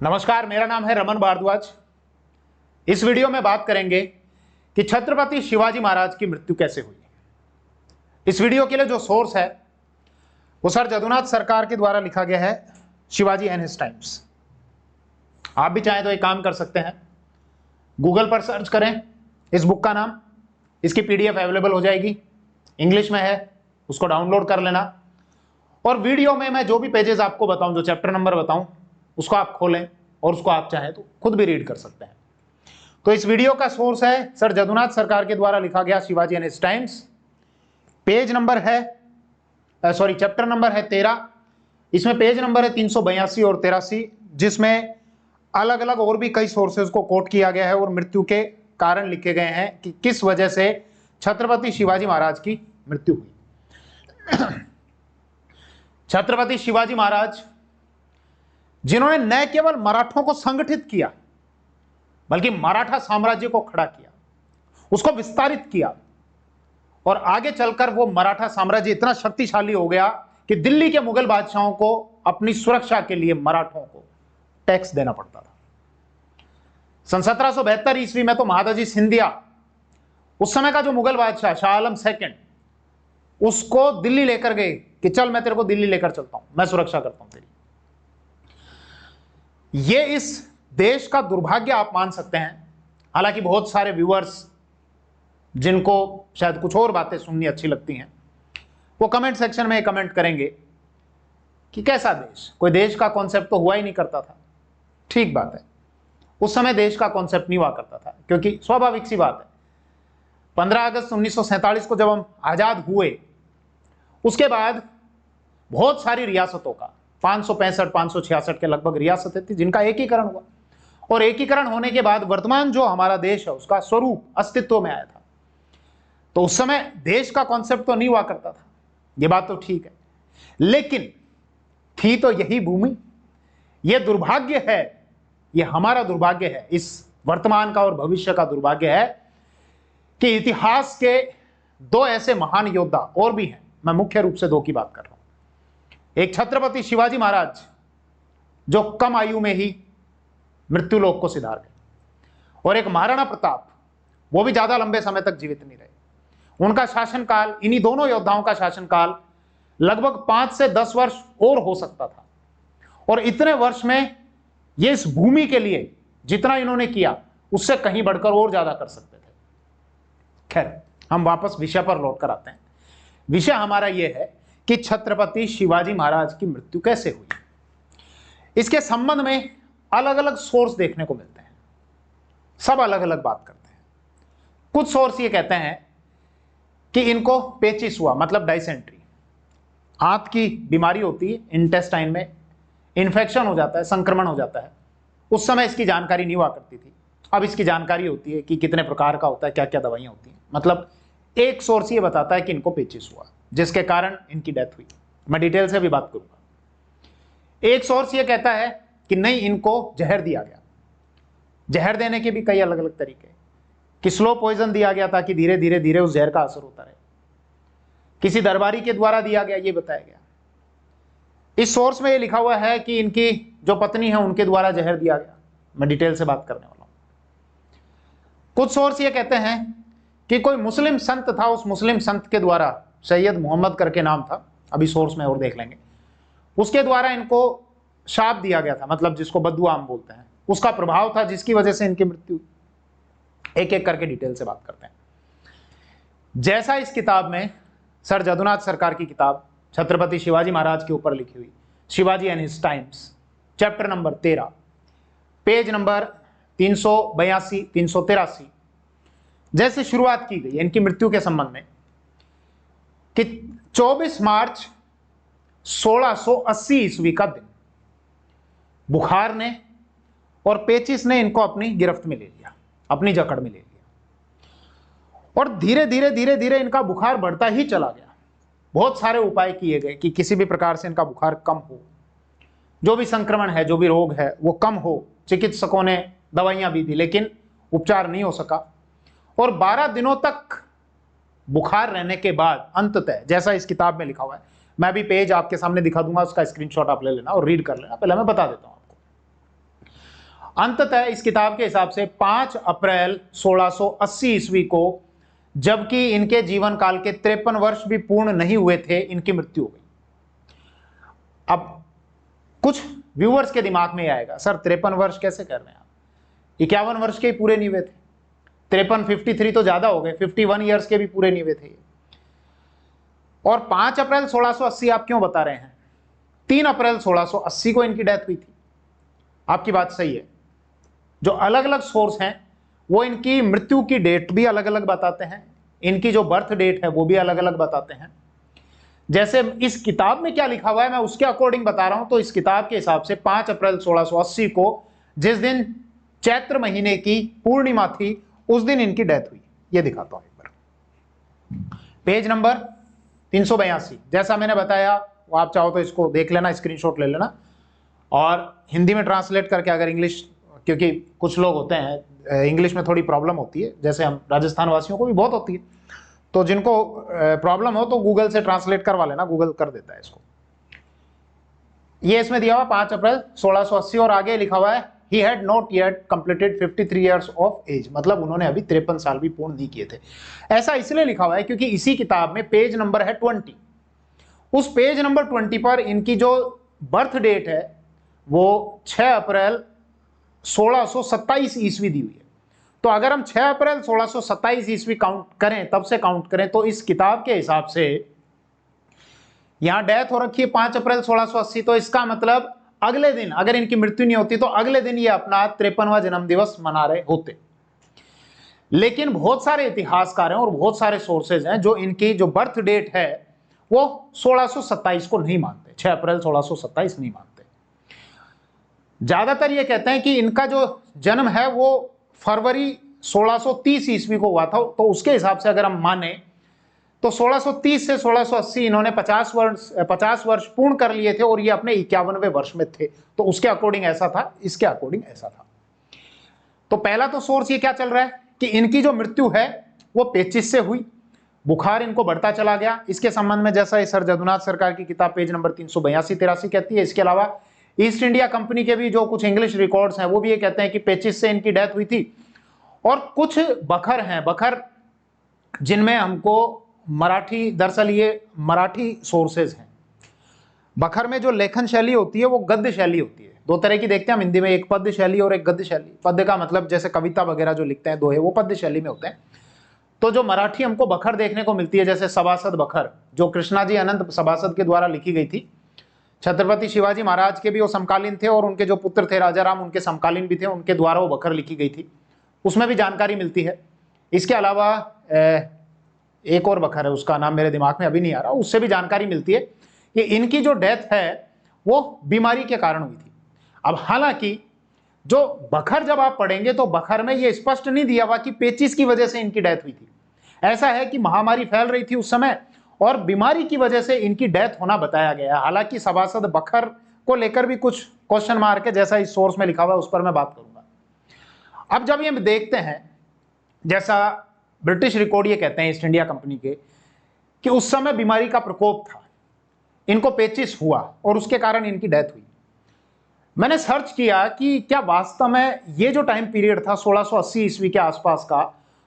नमस्कार, मेरा नाम है रमन भारद्वाज। इस वीडियो में बात करेंगे कि छत्रपति शिवाजी महाराज की मृत्यु कैसे हुई। इस वीडियो के लिए जो सोर्स है वो सर जदुनाथ सरकार के द्वारा लिखा गया है, शिवाजी एंड हिज टाइम्स। आप भी चाहें तो एक काम कर सकते हैं, गूगल पर सर्च करें इस बुक का नाम, इसकी पीडीएफ अवेलेबल हो जाएगी, इंग्लिश में है, उसको डाउनलोड कर लेना। और वीडियो में मैं जो भी पेजेस आपको बताऊं, जो चैप्टर नंबर बताऊं, उसको आप खोलें और उसको आप चाहें तो खुद भी रीड कर सकते हैं। तो इस वीडियो का सोर्स है सर जदुनाथ सरकार के द्वारा लिखा गया Shivaji and his times. Page number है चैप्टर नंबर है 13। इसमें पेज नंबर है 382 और 83, जिसमें अलग अलग और भी कई सोर्सेज को कोट किया गया है और मृत्यु के कारण लिखे गए हैं कि किस वजह से छत्रपति शिवाजी महाराज की मृत्यु हुई। छत्रपति शिवाजी महाराज, जिन्होंने न केवल मराठों को संगठित किया बल्कि मराठा साम्राज्य को खड़ा किया, उसको विस्तारित किया, और आगे चलकर वो मराठा साम्राज्य इतना शक्तिशाली हो गया कि दिल्ली के मुगल बादशाहों को अपनी सुरक्षा के लिए मराठों को टैक्स देना पड़ता था। सन 1772 ईस्वी में तो महादाजी सिंधिया, उस समय का जो मुगल बादशाह शाह आलम सेकंड, उसको दिल्ली लेकर गए कि चल मैं तेरे को दिल्ली लेकर चलता हूं, मैं सुरक्षा करता हूं तेरी। ये इस देश का दुर्भाग्य आप मान सकते हैं। हालांकि बहुत सारे व्यूअर्स जिनको शायद कुछ और बातें सुननी अच्छी लगती हैं, वो कमेंट सेक्शन में कमेंट करेंगे कि कैसा देश, कोई देश का कॉन्सेप्ट तो हुआ ही नहीं करता था। ठीक बात है, उस समय देश का कॉन्सेप्ट नहीं हुआ करता था, क्योंकि स्वाभाविक सी बात है, 15 अगस्त 1947 को जब हम आजाद हुए, उसके बाद बहुत सारी रियासतों का 565 के लगभग रियासतें थी जिनका एकीकरण हुआ, और एकीकरण होने के बाद वर्तमान जो हमारा देश है उसका स्वरूप अस्तित्व में आया था। तो उस समय देश का कॉन्सेप्ट तो नहीं हुआ करता था, ये बात तो ठीक है, लेकिन थी तो यही भूमि। ये दुर्भाग्य है, ये हमारा दुर्भाग्य है, इस वर्तमान का और भविष्य का दुर्भाग्य है कि इतिहास के दो ऐसे महान योद्धा और भी हैं। मैं मुख्य रूप से दो की बात कर रहा हूं। एक छत्रपति शिवाजी महाराज, जो कम आयु में ही मृत्यु लोक को सिधार गए, और एक महाराणा प्रताप, वो भी ज्यादा लंबे समय तक जीवित नहीं रहे। उनका शासनकाल, इन्हीं दोनों योद्धाओं का शासनकाल लगभग 5 से 10 वर्ष और हो सकता था, और इतने वर्ष में ये इस भूमि के लिए जितना इन्होंने किया उससे कहीं बढ़कर और ज्यादा कर सकते थे। खैर, हम वापस विषय पर लौट कर आते हैं। विषय हमारा यह है कि छत्रपति शिवाजी महाराज की मृत्यु कैसे हुई। इसके संबंध में अलग अलग सोर्स देखने को मिलते हैं, सब अलग अलग बात करते हैं। कुछ सोर्स ये कहते हैं कि इनको पेचिस हुआ, मतलब डाइसेंट्री, आंत की बीमारी होती है, इंटेस्टाइन में इन्फेक्शन हो जाता है, संक्रमण हो जाता है। उस समय इसकी जानकारी नहीं हुआ करती थी, अब इसकी जानकारी होती है कि कितने प्रकार का होता है, क्या क्या दवाइयां होती हैं। मतलब एक सोर्स ये बताता है कि इनको पेचिस हुआ, जिसके कारण इनकी डेथ हुई। मैं डिटेल से भी बात करूंगा। एक सोर्स ये कहता है कि नहीं, इनको जहर दिया गया। जहर देने के भी कई अलग अलग तरीके, कि स्लो पॉइजन दिया गया ताकि धीरे धीरे धीरे उस जहर का असर होता रहे, किसी दरबारी के द्वारा दिया गया, ये बताया गया। इस सोर्स में ये लिखा हुआ है कि इनकी जो पत्नी है उनके द्वारा जहर दिया गया। मैं डिटेल से बात करने वाला हूं। कुछ सोर्स ये कहते हैं कि कोई मुस्लिम संत था, उस मुस्लिम संत के द्वारा, सैयद मोहम्मद करके नाम था, अभी सोर्स में और देख लेंगे, उसके द्वारा इनको शाप दिया गया था, मतलब जिसको बद्दुआ हम बोलते हैं, उसका प्रभाव था जिसकी वजह से इनकी मृत्यु। एक एक करके डिटेल से बात करते हैं। जैसा इस किताब में, सर जदुनाथ सरकार की किताब छत्रपति शिवाजी महाराज के ऊपर लिखी हुई, Shivaji and his times, chapter number 13, page number 382 383, जैसे शुरुआत की गई इनकी मृत्यु के संबंध में कि 24 मार्च 1680 ईस्वी का दिन बुखार ने और पेचिस ने इनको अपनी गिरफ्त में ले लिया, अपनी जकड़ में ले लिया, और धीरे धीरे धीरे धीरे इनका बुखार बढ़ता ही चला गया। बहुत सारे उपाय किए गए कि किसी भी प्रकार से इनका बुखार कम हो, जो भी संक्रमण है, जो भी रोग है वो कम हो। चिकित्सकों ने दवाइयां भी दी, लेकिन उपचार नहीं हो सका, और 12 दिनों तक बुखार रहने के बाद अंततः, जैसा इस किताब में लिखा हुआ है, मैं भी पेज आपके सामने दिखा दूंगा, उसका स्क्रीनशॉट आप ले लेना और रीड कर लेना। पहले मैं बता देता हूं आपको। अंततः इस किताब के हिसाब से 5 अप्रैल 1680 ईस्वी को, जबकि इनके जीवन काल के 53 वर्ष भी पूर्ण नहीं हुए थे, इनकी मृत्यु हो गई। अब कुछ व्यूअर्स के दिमाग में आएगा, सर 53 वर्ष कैसे कर रहे हैं आप, 51 वर्ष के ही पूरे नहीं हुए थे, 53 53 तो ज्यादा हो गए, 51 ईयर्स के भी पूरे नहीं हुए थे। और 5 अप्रैल 1680 आप क्यों बता रहे हैं? 3 अप्रैल 1680 को इनकी डेथ हुई थी। आपकी बात सही है, जो अलग अलग सोर्स हैं वो इनकी मृत्यु की डेट भी अलग अलग बताते हैं, इनकी जो बर्थ डेट है वो भी अलग अलग बताते हैं। जैसे इस किताब में क्या लिखा हुआ है मैं उसके अकॉर्डिंग बता रहा हूं। तो इस किताब के हिसाब से 5 अप्रैल 1680 को, जिस दिन चैत्र महीने की पूर्णिमा थी, उस दिन इनकी डेथ हुई। ये दिखाता हूं एक बार, पेज नंबर 382। जैसा मैंने बताया, आप चाहो तो इसको देख लेना, स्क्रीनशॉट ले लेना, और हिंदी में ट्रांसलेट करके अगर इंग्लिश, क्योंकि कुछ लोग होते हैं इंग्लिश में थोड़ी प्रॉब्लम होती है, जैसे हम राजस्थान वासियों को भी बहुत होती है, तो जिनको प्रॉब्लम हो तो गूगल से ट्रांसलेट करवा लेना, गूगल कर देता है इसको। ये इसमें दिया हुआ 5 अप्रैल 1680 और आगे लिखा हुआ है he had not yet completed 53 years of age, मतलब उन्होंने अभी 53 साल भी पूर्ण नहीं किए थे। ऐसा इसलिए लिखा हुआ है क्योंकि इसी किताब में पेज नंबर है 20, उस पेज नंबर 20 पर इनकी जो बर्थ डेट है वो 6 अप्रैल 1627 ईस्वी दी हुई है। तो अगर हम 6 अप्रैल 1627 ईस्वी काउंट करें, तब से काउंट करें, तो इस किताब के हिसाब से यहां डेथ हो रखी है 5 अप्रैल 1680, तो इसका मतलब अगले दिन अगर इनकी मृत्यु नहीं होती तो अगले दिन ये अपना 53वां जन्म दिवस मना रहे होते। लेकिन बहुत सारे इतिहासकार हैं और बहुत सारे सोर्सेज हैं जो इनकी जो बर्थ डेट है वो 1627 को नहीं मानते, 6 अप्रैल 1627 नहीं मानते। ज्यादातर ये कहते हैं कि इनका जो जन्म है वो फरवरी 1630 ईस्वी को हुआ था। तो उसके हिसाब से अगर हम माने तो 1630 से 1680 इन्होंने 50 वर्ष पूर्ण कर लिए थे और ये अपने 51वें वर्ष में थे। तो उसके अकॉर्डिंग ऐसा था, इसके अकॉर्डिंग ऐसा था। तो पहला तो सोर्स ये क्या चल रहा है कि इनकी जो मृत्यु है वो पेचिश से हुई, बुखार इनको बढ़ता चला गया। इसके संबंध में जैसा सर जदुनाथ सरकार की किताब पेज नंबर 382-83 कहती है। इसके अलावा ईस्ट इंडिया कंपनी के भी जो कुछ इंग्लिश रिकॉर्ड्स हैं वो भी ये कहते हैं कि पेचिश से इनकी डेथ हुई थी। और कुछ बखर हैं, बखर जिनमें हमको मराठी, दरअसल ये मराठी सोर्सेज हैं। बखर में जो लेखन शैली होती है वो गद्य शैली होती है। दो तरह की देखते हैं हम हिंदी में, एक पद्य शैली और एक गद्य शैली। पद्य का मतलब जैसे कविता वगैरह जो लिखते हैं दोहे, वो पद्य शैली में होते हैं। तो जो मराठी हमको बखर देखने को मिलती है, जैसे सभासद बखर, जो कृष्णाजी अनंत सभासद के द्वारा लिखी गई थी। छत्रपति शिवाजी महाराज के भी वो समकालीन थे और उनके जो पुत्र थे राजा राम, उनके समकालीन भी थे, उनके द्वारा वो बखर लिखी गई थी। उसमें भी जानकारी मिलती है। इसके अलावा एक और बखर है, उसका नाम मेरे दिमाग में अभी नहीं आ रहा, उससे भी जानकारी मिलती है कि इनकी जो डेथ है वो बीमारी के कारण हुई थी। अब हालांकि जो बखर जब आप पढ़ेंगे तो बखर में ये स्पष्ट नहीं दिया हुआ कि पेचिश की वजह से इनकी डेथ हुई थी। ऐसा है कि महामारी फैल रही थी उस समय और बीमारी की वजह से इनकी डेथ होना बताया गया है। हालांकि सभासद बखर को लेकर भी कुछ क्वेश्चन मार्क है, जैसा इस सोर्स में लिखा हुआ है, उस पर मैं बात करूंगा। अब जब ये देखते हैं, जैसा ब्रिटिश रिकॉर्ड ये कहते हैं ईस्ट इंडिया कंपनी के, कि उस समय बीमारी का प्रकोप था, इनको पेचिश हुआ और उसके कारण इनकी डेथ हुई। मैंने सर्च किया कि क्या वास्तव में ये जो टाइम पीरियड था 1680 ईस्वी के आसपास का,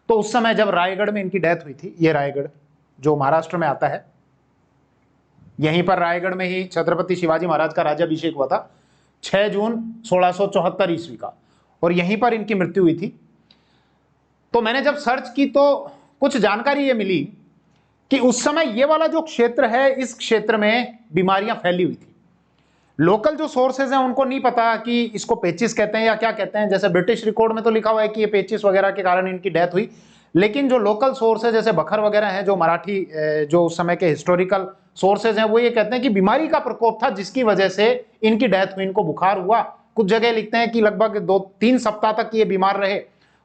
तो उस समय जब रायगढ़ में इनकी डेथ हुई थी, ये रायगढ़ जो महाराष्ट्र में आता है, यहीं पर रायगढ़ में ही छत्रपति शिवाजी महाराज का राज्याभिषेक हुआ था 6 जून 1674 ईस्वी का, और यहीं पर इनकी मृत्यु हुई थी। तो मैंने जब सर्च की तो कुछ जानकारी ये मिली कि उस समय ये वाला जो क्षेत्र है, इस क्षेत्र में बीमारियां फैली हुई थी। लोकल जो सोर्सेज हैं उनको नहीं पता कि इसको पेचिश कहते हैं या क्या कहते हैं। जैसे ब्रिटिश रिकॉर्ड में तो लिखा हुआ है कि ये पेचिश वगैरह के कारण इनकी डेथ हुई, लेकिन जो लोकल सोर्स है जैसे बखर वगैरह हैं, जो मराठी जो उस समय के हिस्टोरिकल सोर्सेज हैं, वो ये कहते हैं कि बीमारी का प्रकोप था जिसकी वजह से इनकी डेथ हुई, इनको बुखार हुआ। कुछ जगह लिखते हैं कि लगभग 2-3 सप्ताह तक ये बीमार रहे,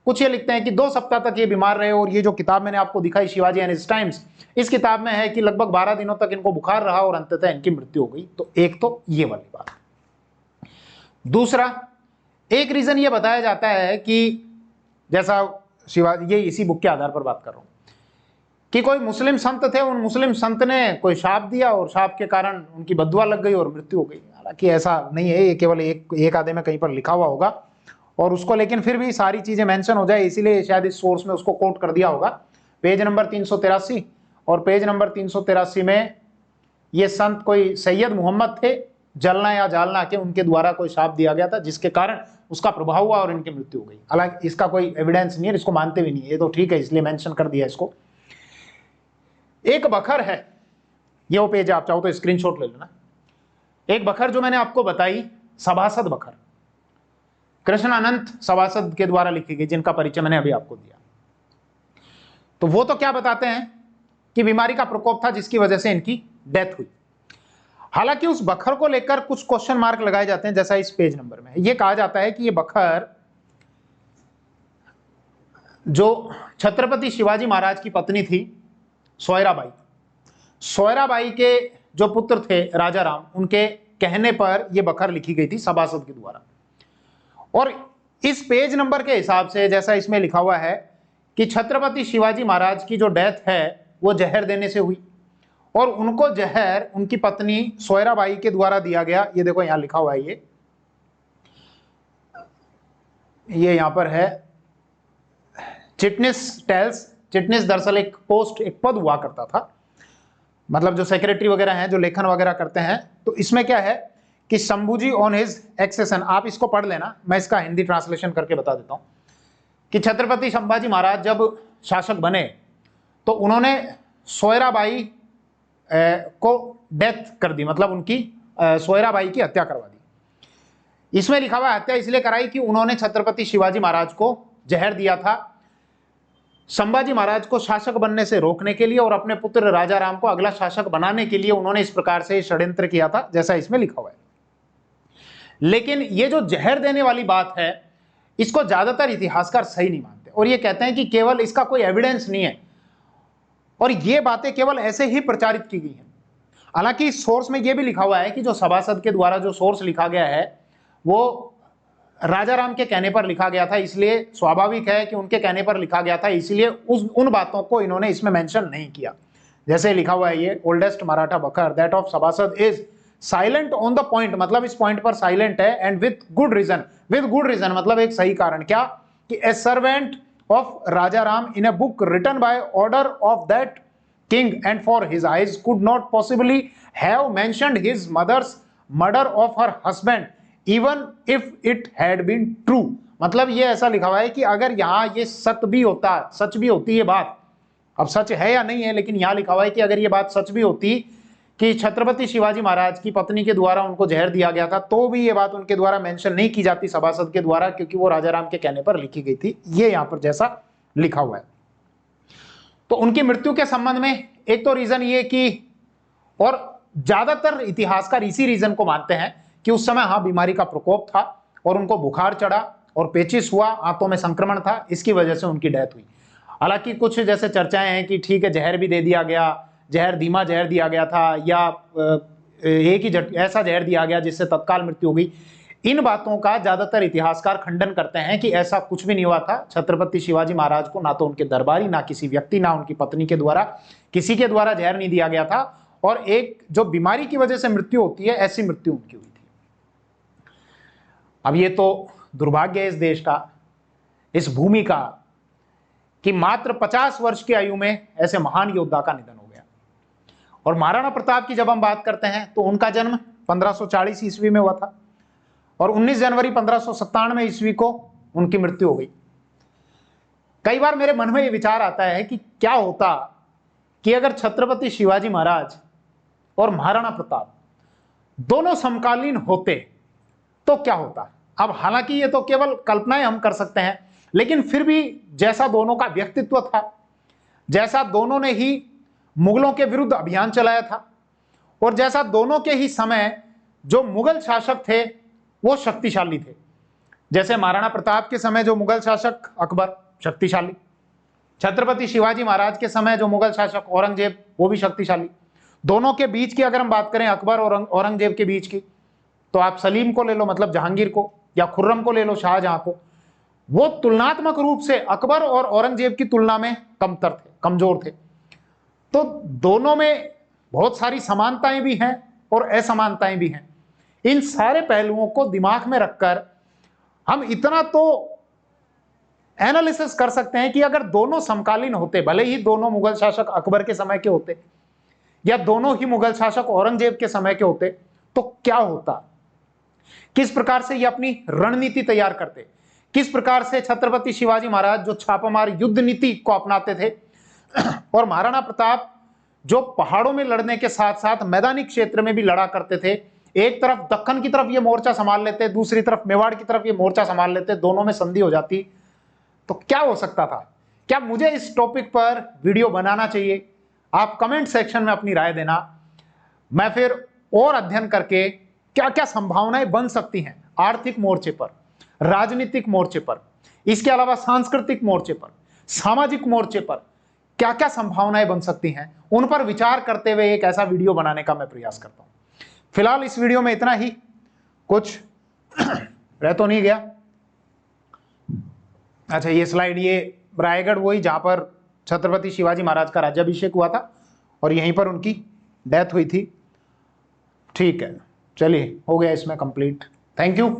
कुछ ये लिखते हैं कि 2 सप्ताह तक ये बीमार रहे। और ये जो किताब मैंने आपको दिखाई शिवाजी एंड हिज टाइम्स, इस किताब में है कि लगभग 12 दिनों तक इनको बुखार रहा और अंततः इनकी मृत्यु हो गई। तो एक तो ये वाली बात। दूसरा, एक रीजन ये बताया जाता है कि जैसा शिवाजी, ये इसी बुक के आधार पर बात कर रहा हूं, कि कोई मुस्लिम संत थे, उन मुस्लिम संत ने कोई शाप दिया और शाप के कारण उनकी बद्दुआ लग गई और मृत्यु हो गई। हालांकि ऐसा नहीं है, ये केवल एक आधे में कहीं पर लिखा हुआ होगा और उसको, लेकिन फिर भी सारी चीजें मेंशन हो जाए इसीलिए शायद इस सोर्स में उसको कोट कर दिया होगा। पेज नंबर 383 और पेज नंबर 383 में ये संत कोई सैयद मोहम्मद थे, जलना या जालना के, उनके द्वारा कोई शाप दिया गया था जिसके कारण उसका प्रभाव हुआ और इनकी मृत्यु हो गई। हालांकि इसका कोई एविडेंस नहीं है, इसको मानते भी नहीं है, ये तो ठीक है इसलिए मेंशन कर दिया इसको। एक बखर है, ये वो पेज आप चाहो तो स्क्रीनशॉट ले लेना। एक बखर जो मैंने आपको बताई, सभासद बखर, कृष्ण अनंत सभासद के द्वारा लिखी गई, जिनका परिचय मैंने अभी आपको दिया। तो वो तो क्या बताते हैं कि बीमारी का प्रकोप था जिसकी वजह से इनकी डेथ हुई। हालांकि उस बखर को लेकर कुछ क्वेश्चन मार्क लगाए जाते हैं, जैसा इस पेज नंबर में ये कहा जाता है कि ये बखर जो छत्रपति शिवाजी महाराज की पत्नी थी सोयराबाई, सोयराबाई के जो पुत्र थे राजा राम, उनके कहने पर यह बखर लिखी गई थी सभासद के द्वारा। और इस पेज नंबर के हिसाब से जैसा इसमें लिखा हुआ है कि छत्रपति शिवाजी महाराज की जो डेथ है वो जहर देने से हुई और उनको जहर उनकी पत्नी सोयराबाई के द्वारा दिया गया। ये देखो यहां लिखा हुआ है, ये यहां पर है। चिटनिस टेल्स, चिटनिस दरअसल एक पोस्ट, एक पद हुआ करता था, मतलब जो सेक्रेटरी वगैरह हैं जो लेखन वगैरह करते हैं। तो इसमें क्या है कि शंभूजी ऑन हिज एक्सेशन, आप इसको पढ़ लेना, मैं इसका हिंदी ट्रांसलेशन करके बता देता हूं कि छत्रपति संभाजी महाराज जब शासक बने तो उन्होंने सोयराबाई को डेथ कर दी, मतलब उनकी सोयराबाई की हत्या करवा दी। इसमें लिखा हुआ हत्या इसलिए कराई कि उन्होंने छत्रपति शिवाजी महाराज को जहर दिया था संभाजी महाराज को शासक बनने से रोकने के लिए और अपने पुत्र राजा राम को अगला शासक बनाने के लिए उन्होंने इस प्रकार से षड्यंत्र किया था, जैसा इसमें लिखा हुआ है। लेकिन ये जो जहर देने वाली बात है इसको ज्यादातर इतिहासकार सही नहीं मानते और ये कहते हैं कि केवल इसका कोई एविडेंस नहीं है और ये बातें केवल ऐसे ही प्रचारित की गई हैं। हालांकि इस सोर्स में यह भी लिखा हुआ है कि जो सभासद के द्वारा जो सोर्स लिखा गया है वो राजा राम के कहने पर लिखा गया था, इसलिए स्वाभाविक है कि उनके कहने पर लिखा गया था, इसलिए उन बातों को इन्होंने इसमें मेंशन नहीं किया। जैसे लिखा हुआ है ये ओल्डेस्ट मराठा बखर that of Sabhasad is silent on the point, मतलब इस पॉइंट पर साइलेंट है, and with good reason, with good reason मतलब एक सही कारण, क्या कि a servant of Raja Ram in a book written by order of that king and for his eyes could not possibly have mentioned his mother's murder of her husband even if it had been true। मतलब ये ऐसा लिखा हुआ है कि अगर यहाँ ये सच भी होता, सच भी होती ये बात, अब सच है या नहीं है, लेकिन यहाँ लिखा हुआ है कि अगर ये बात सच भी होती कि छत्रपति शिवाजी महाराज की पत्नी के द्वारा उनको जहर दिया गया था, तो भी ये बात उनके द्वारा मेंशन नहीं की जाती सभासद के द्वारा, क्योंकि वो राजा राम के कहने पर लिखी गई थी। ये यहाँ पर जैसा लिखा हुआ है। तो उनकी मृत्यु के संबंध में एक तो रीजन ये कि, और ज्यादातर इतिहासकार इसी रीजन को मानते हैं कि उस समय हाँ बीमारी का प्रकोप था और उनको बुखार चढ़ा और पेचिस हुआ, आंतों में संक्रमण था, इसकी वजह से उनकी डेथ हुई। हालांकि कुछ जैसे चर्चाएं हैं कि ठीक है जहर भी दे दिया गया, जहर धीमा जहर दिया गया था, या एक ही ऐसा जहर दिया गया जिससे तत्काल मृत्यु हो गई। इन बातों का ज्यादातर इतिहासकार खंडन करते हैं कि ऐसा कुछ भी नहीं हुआ था। छत्रपति शिवाजी महाराज को ना तो उनके दरबारी, ना किसी व्यक्ति, ना उनकी पत्नी के द्वारा, किसी के द्वारा जहर नहीं दिया गया था, और एक जो बीमारी की वजह से मृत्यु होती है ऐसी मृत्यु उनकी हुई थी। अब ये तो दुर्भाग्य है इस देश का, इस भूमि का, कि मात्र 50 वर्ष की आयु में ऐसे महान योद्धा का निधन हो गया। और महाराणा प्रताप की जब हम बात करते हैं तो उनका जन्म 1540 ईस्वी में हुआ था और 19 जनवरी 1597 ईस्वी को उनकी मृत्यु हो गई। कई बार मेरे मन में यह विचार आता है कि क्या होता कि अगर छत्रपति शिवाजी महाराज और महाराणा प्रताप दोनों समकालीन होते तो क्या होता। अब हालांकि ये तो केवल कल्पनाएं हम कर सकते हैं, लेकिन फिर भी जैसा दोनों का व्यक्तित्व था, जैसा दोनों ने ही मुगलों के विरुद्ध अभियान चलाया था, और जैसा दोनों के ही समय जो मुगल शासक थे वो शक्तिशाली थे। जैसे महाराणा प्रताप के समय जो मुगल शासक अकबर शक्तिशाली, छत्रपति शिवाजी महाराज के समय जो मुगल शासक औरंगजेब वो भी शक्तिशाली। दोनों के बीच की अगर हम बात करें अकबर और औरंगजेब के बीच की, तो आप सलीम को ले लो, मतलब जहांगीर को, या खुर्रम को ले लो, शाहजहां को, वो तुलनात्मक रूप से अकबर और औरंगजेब की तुलना में कमतर थे, कमजोर थे। तो दोनों में बहुत सारी समानताएं भी हैं और असमानताएं भी हैं। इन सारे पहलुओं को दिमाग में रखकर हम इतना तो एनालिसिस कर सकते हैं कि अगर दोनों समकालीन होते, भले ही दोनों मुगल शासक अकबर के समय के होते या दोनों ही मुगल शासक औरंगजेब के समय के होते, तो क्या होता, किस प्रकार से ये अपनी रणनीति तैयार करते, किस प्रकार से छत्रपति शिवाजी महाराज जो छापामार युद्ध नीति को अपनाते थे और महाराणा प्रताप जो पहाड़ों में लड़ने के साथ साथ मैदानी क्षेत्र में भी लड़ा करते थे। एक तरफ दक्कन की तरफ ये मोर्चा संभाल लेते, दूसरी तरफ मेवाड़ की तरफ ये मोर्चा संभाल लेते, दोनों में संधि हो जाती, तो क्या हो सकता था। क्या मुझे इस टॉपिक पर वीडियो बनाना चाहिए? आप कमेंट सेक्शन में अपनी राय देना। मैं फिर और अध्ययन करके क्या क्या संभावनाएं बन सकती हैं आर्थिक मोर्चे पर, राजनीतिक मोर्चे पर, इसके अलावा सांस्कृतिक मोर्चे पर, सामाजिक मोर्चे पर क्या क्या संभावनाएं बन सकती हैं, उन पर विचार करते हुए एक ऐसा वीडियो बनाने का मैं प्रयास करता हूं। फिलहाल इस वीडियो में इतना ही। कुछ रह तो नहीं गया? अच्छा, ये स्लाइड, ये रायगढ़ वही जहां पर छत्रपति शिवाजी महाराज का राज्याभिषेक हुआ था और यहीं पर उनकी डेथ हुई थी। ठीक है, चलिए, हो गया इसमें कंप्लीट। थैंक यू,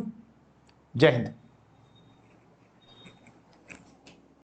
जय हिंद।